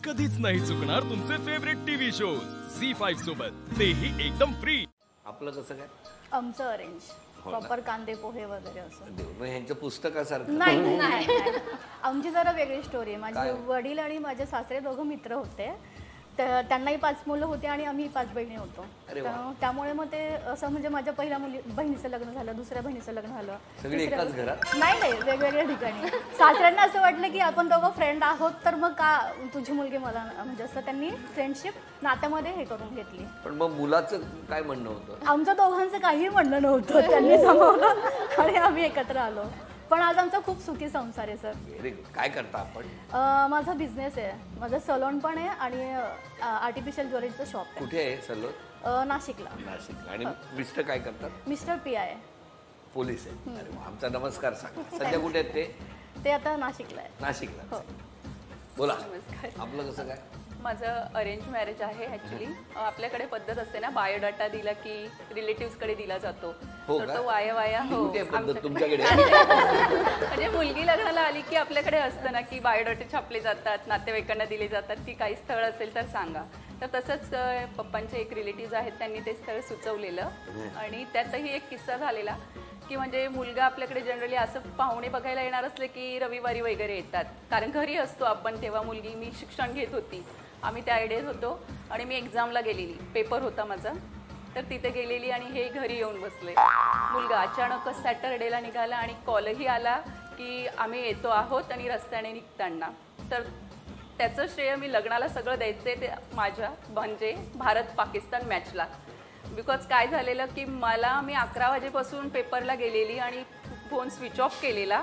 कधीच नाही चुकणार तुमचे फेवरेट टीव्ही शोज झी5 सोबत, तेही एकदम फ्री. आपलं कसं काय? आमचं अरेंज प्रॉपर कांदे पोहे वगैरे असं. मग ह्यांच्या पुस्तकासारखं नाही नाही आमची जरा वेगळी स्टोरी आहे. माझे वडील आणि माझे सासरे दोघं मित्र होते. त्यांनाही 5 मुलं होती आणि आम्ही 5 बहिणी होतो. त्यामुळे मग ते असं म्हणजे माझ्या पहिल्या बहिणीचं लग्न झालं, दुसऱ्या बहिणीचं लग्न झालं. सगळे एकाच घरात? नाही नाही, वेगवेगळ्या ठिकाणी. सासऱ्यांना असं वाटलं की आपण दोघं फ्रेंड आहोत तर मग का तुझी मुलगी मला, म्हणजे असं त्यांनी फ्रेंडशिप नात्यामध्ये हे करून घेतली. पण मग मुलाचं काय म्हणणं होतं? आमच्या दोघांचं काही म्हणणं नव्हतं. त्यांनी जमवलं आणि आम्ही एकत्र आलो. पण आज आमचा खूप सुखी संसार आहे सर. काय करता आपण? माझा बिझनेस आहे. माझं सलून पण आहे आणि आर्टिफिशियल ज्वेलरीचं शॉप आहे. कुठे आहे सलून? नाशिकला. नाशिकला. आणि मिस्टर काय करतात? मिस्टर PI पोलीस आहे. अरे वा, आमचा नमस्कार सांगा. सध्या कुठे आहेत ते? आता नाशिकला आहे. नाशिकला. बोला. आपलं कसं काय? माझं अरेंज मॅरेज आहे. ॲक्च्युली आपल्याकडे पद्धत असते ना, बायोडाटा दिला की रिलेटिव्हकडे दिला जातो. तर तो वाया तुमच्याकडे म्हणजे मुलगी लग्नाला आली की आपल्याकडे असतं ना की बायोडाटे छापले जातात, नातेवाईकांना दिले जातात की काही स्थळ असेल तर सांगा. तर तसंच पप्पांचे एक रिलेटिव्ह आहेत, त्यांनी ते स्थळ सुचवलेलं. आणि त्यातही एक किस्सा झालेला की म्हणजे मुलगा आपल्याकडे जनरली असं पाहुणे बघायला येणार असले की रविवारी वगैरे येतात, कारण घरी असतो आपण. तेव्हा मुलगी, मी शिक्षण घेत होती, आम्ही त्या आयडियात होतो आणि मी एक्झामला गेलेली, पेपर होता माझा. तर तिथे गेलेली आणि हे घरी येऊन बसले. मुलगा अचानकच सॅटरडेला निघाला आणि कॉलही आला की आम्ही येतो आहोत आणि रस्त्याने निघताना. तर त्याचं श्रेय मी लग्नाला सगळं द्यायचे ते माझ्या, म्हणजे भारत पाकिस्तान मॅचला. बिकॉज काय झालेलं की मी 11 वाजेपासून पेपरला गेलेली आणि फोन स्विच ऑफ केलेला.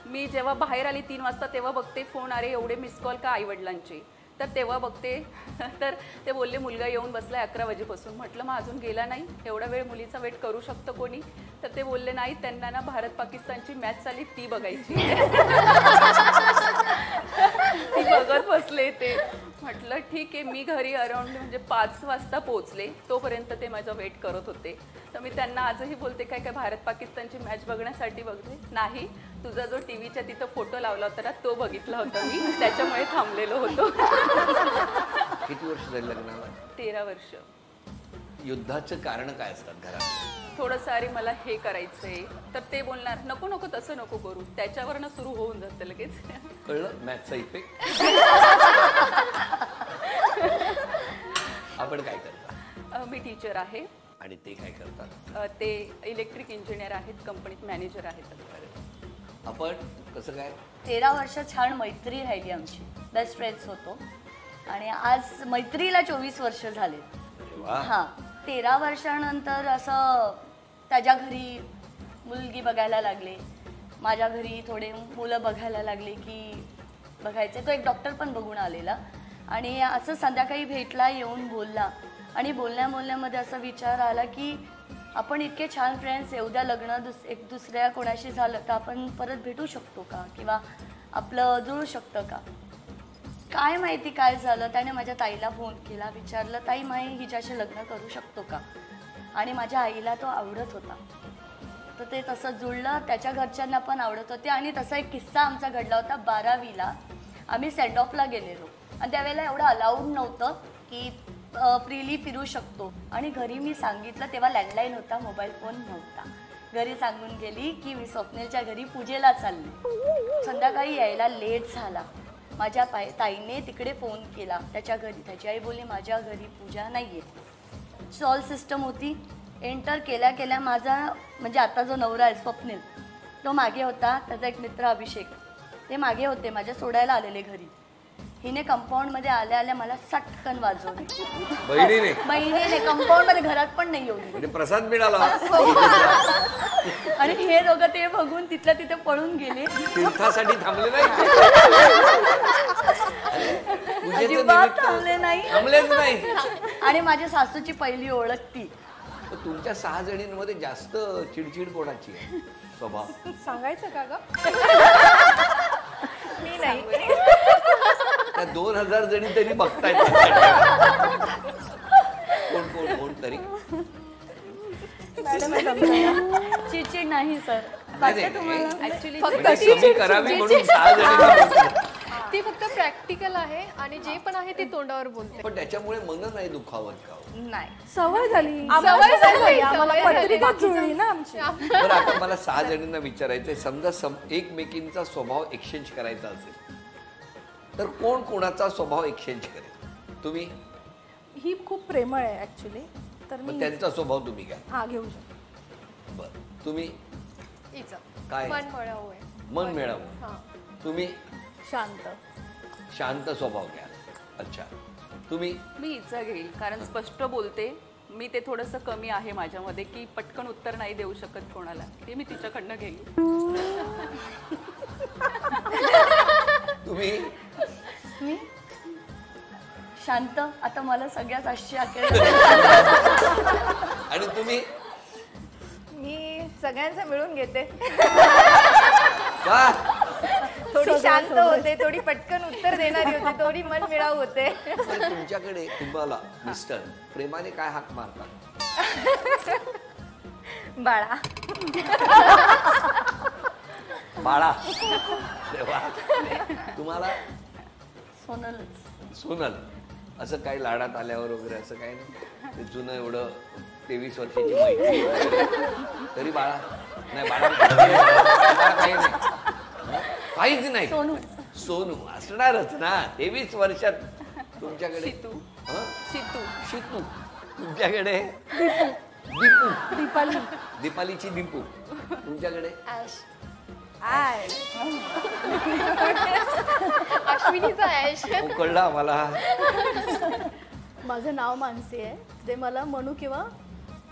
मी जेव्हा बाहेर आली 3 वाजता तेव्हा बघते फोन, अरे एवढे मिस कॉल का आईवडिलांचे. तर तेव्हा बघते तर ते बोलले मुलगा येऊन बसला 11 वाजेपासून. म्हटलं मग अजून गेला नाही, एवढा वेळ मुलीचा वेट करू शकतो कोणी? तर ते बोलले नाही, त्यांना ना भारत पाकिस्तानची मॅच चालली ती बघायची. ती बघत बसले ते. म्हटलं ठीक आहे. मी घरी अराउंड म्हणजे 5 वाजता पोहोचले, तोपर्यंत ते माझा वेट करत होते. तर मी त्यांना आजही बोलते, काय काय भारत पाकिस्तानची मॅच बघण्यासाठी बघते? नाही, तुझा जो टीव्हीच्या तिथं फोटो लावला होता ना तो बघितला होता मी, त्याच्यामुळे थांबलेलो होतो. किती वर्ष झाली लग्नाला? 13 वर्ष. युद्धाचं कारण काय असतात घरात? थोडंसं अरे मला हे करायचंय, तर ते बोलणार नको नको तसं नको करू, त्याच्यावरनं सुरू होऊन जातं लगेच. कळलं मॅथचा इफेक्ट. आपण काय करता? मी टीचर आहे. आणि ते काय करतात? ते इलेक्ट्रिक इंजिनियर आहेत, कंपनीत मॅनेजर आहेत. आपण कसं काय? 13 वर्ष छान मैत्री राहिली आमची, बेस्ट फ्रेंड्स होतो. आणि आज मैत्रीला 24 वर्ष झाले. हां, 13 वर्षानंतर असं त्याच्या घरी मुलगी बघायला लागले, माझ्या घरी थोडे मुलं बघायला लागले की बघायचे. तो एक डॉक्टर पण बघून आलेला आणि असं संध्याकाळी भेटला, येऊन बोलला. आणि बोलण्यामध्ये असा विचार आला की आपण इतके छान फ्रेंड्स, उद्या लग्न एक दुसऱ्या कोणाशी झालं तर आपण परत भेटू शकतो का, किंवा आपलं जुळू शकतं का? काय माहिती काय झालं. त्याने माझ्या ताईला फोन केला, विचारलं ताई माई हिच्याशी लग्न करू शकतो का? आणि माझ्या आईला तो आवडत होता. तर ते तसं जुळलं, त्याच्या घरच्यांना पण आवडत होते. आणि तसा एक किस्सा आमचा घडला होता. 12वीला आम्ही सेंड ऑफला गेलेलो आणि त्यावेळेला एवढं अलाउड नव्हतं की फ्रीली फिरू शकतो. आणि घरी मी सांगितलं, तेव्हा लँडलाईन होता, मोबाईल फोन नव्हता. घरी सांगून गेली की मी स्वप्नेलच्या घरी पूजेला चालली. संध्याकाळी यायला लेट झाला. माझ्या ताईने तिकडे फोन केला त्याच्या घरी. त्याची आई बोलली माझ्या घरी पूजा नाही आहे. सॉल सिस्टम होती. एंटर केल्या माझा म्हणजे आता जो नवरा आहे स्वप्नील, तो मागे होता. त्याचा एक मित्र अभिषेक, ते मागे होते, माझ्या सोडायला आलेले घरी. हिने कंपाऊंडमध्ये आल्या मला सटकन वाजवली. बहिणीने कंपाऊंडमध्ये, घरात पण नाही येऊ प्रसाद मिळाला. आणि हे दोघं ते बघून तिथल्या तिथे पळून गेले. तीर्थासाठी थांबले नाही, अजिबात थांबले नाही. आणि माझ्या सासूची पहिली ओळख ती. तुमच्या 6 जणींमध्ये जास्त चिडचिड कोणाची आहे स्वभाव? सांगायचं का ग? मी नाही. त्या 2000 जणी तरी बघतायत. कोण तरी? चिडचिड नाही सर. ऍक्च्युली कमी करावी म्हणून 6 जणी. ती फक्त प्रॅक्टिकल आहे आणि जे पण आहे ते तोंडावर बोलते. पण त्याच्यामुळे मन नाही दुखावत का हो? नाही. सवय झाली. सवय झाली, आम्हाला सवय झाली. पत्रिका जुळली ना आमची. बरं, आता मला 6 जणींना विचारायचंय, समजा एकमेकींचा स्वभाव एक्सचेंज करायचा असेल तर कोण कोणाचा स्वभाव एक्सचेंज करेल? तुम्ही? ही खूप प्रेमळ आहे ऍक्च्युली, तर मग मी त्यांचा स्वभाव तुम्ही घ्या. हा घेऊ शकतो. बरं, तुम्ही? हिचं. काय? मन मिळावं आहे. मन मिळावं. हा. तुम्ही? शांत. शांत स्वभाव घ्या. अच्छा, तुम्ही? मी हिचं घेईल, कारण स्पष्ट बोलते. मी ते थोडंसं कमी आहे माझ्यामध्ये, की पटकन उत्तर नाही देऊ शकत कोणाला, ते मी तिच्याकडनं घेईल. तुम्ही? मी शांत. आता मला सगळ्यात आश्चर्य आणि तुम्ही? मी सगळ्यांचं मिळून घेते. वा, थोडी शांत होते, थोडी पटकन उत्तर देणारी होते, थोडी मन मिळाऊ होते. पण तुमच्याकडे तुम्हाला मिस्टर प्रेमाने काय हाक मारतात? बाळा. बाळा. देवा. तुम्हाला? सोनल. सोनल. असं काही लाडात आल्यावर वगैरे असं काही नाही? ते जुनं एवढं 23 वर्षाची मैत्री वगैरे. तरी बाळा नाही, बाळा काही नाही, काहीच नाही. सोनू. सोनू असणारच ना, 23 वर्षात. तुमच्याकडे? शितू. हं? शितू. शितू. तुमच्याकडे? दीपू. दीपाली. दीपालीची दीपू. तुमच्याकडे? अश्विनीचा ऍश. कळलं आम्हाला. माझं नाव मानसी आहे, ते मला मनू किंवा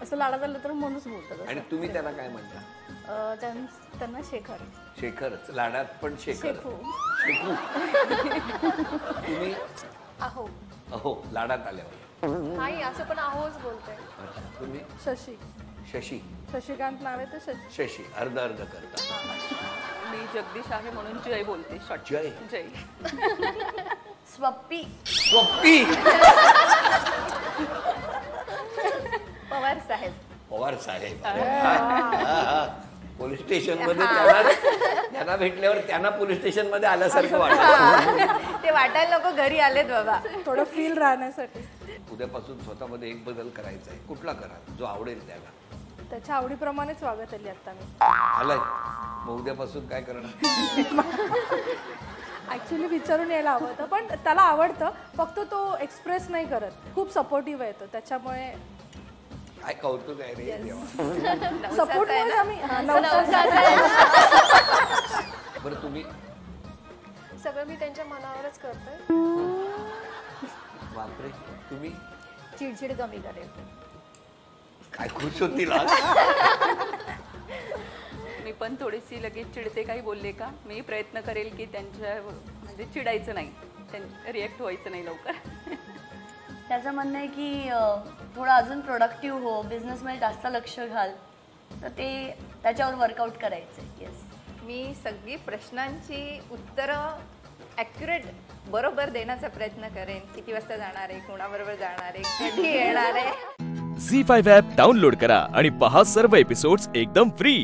असं लाडात आलं तर मनूच बोलतात. आणि तुम्ही त्यांना काय म्हणता? त्यांना शेखर. शेखरच. लाडात पण शेखर. शेखू. शेखू. तुम्ही? अहो. अहो, लाडात आल्यावर. नाही, असं पण अहोच बोलते. अच्छा, तुम्ही? शशी. शशी. शशिकांत नाव आहे तर शशी. शशी. अर्ध अर्ध करता. मी जगदीश आहे म्हणून जय बोलते. शॉर्ट. जय. जय. स्वप्पी. स्वप्पी. पवार साहेब. पवार साहेब. पोलीस स्टेशन मध्ये त्यांना भेटल्यावर त्यांना पोलीस स्टेशन मध्ये आल्यासारखं वाटतं. ते वाटायला नको घरी आलेत बाबा. थोडं फील राहण्यासाठी. उद्यापासून स्वतःमध्ये एक बदल करायचा आहे. कुठला करा जो आवडेल त्याला? त्याच्या आवडीप्रमाणेच वागत आली आता मी. आलाय मग उद्यापासून काय करणार? ऍक्च्युली विचारून यायला हवं होतं, पण त्याला आवडतं, फक्त तो एक्सप्रेस नाही करत. खूप सपोर्टिव्ह आहे तो, त्याच्यामुळे काय कौतुक आहे रे देवा. सपोर्ट आम्ही बरं, तुम्ही? सगळं मी त्यांच्या मनावरच करते. बापरे. तुम्ही? चिडचिड कमी करेल. काय खुश होतील आज. मी पण थोडीशी लगेच चिडते, काही बोलले का मी प्रयत्न करेल की त्यांच्या म्हणजे चिडायचं नाही, रिॲक्ट व्हायचं नाही लवकर. त्याचं म्हणणं आहे की थोडं अजून प्रोडक्टिव्ह हो, बिझनेसमध्ये जास्त लक्ष घाल, तर ते त्याच्यावर वर्कआउट करायचं आहे. येस. मी सगळी प्रश्नांची उत्तरं ॲक्युरेट बरोबर देण्याचा प्रयत्न करेन. किती वाजता जाणार आहे, कोणाबरोबर जाणार आहे, कधी येणार आहे. झी5 ॲप डाउनलोड करा आणि पहा सर्व एपिसोड्स एकदम फ्री.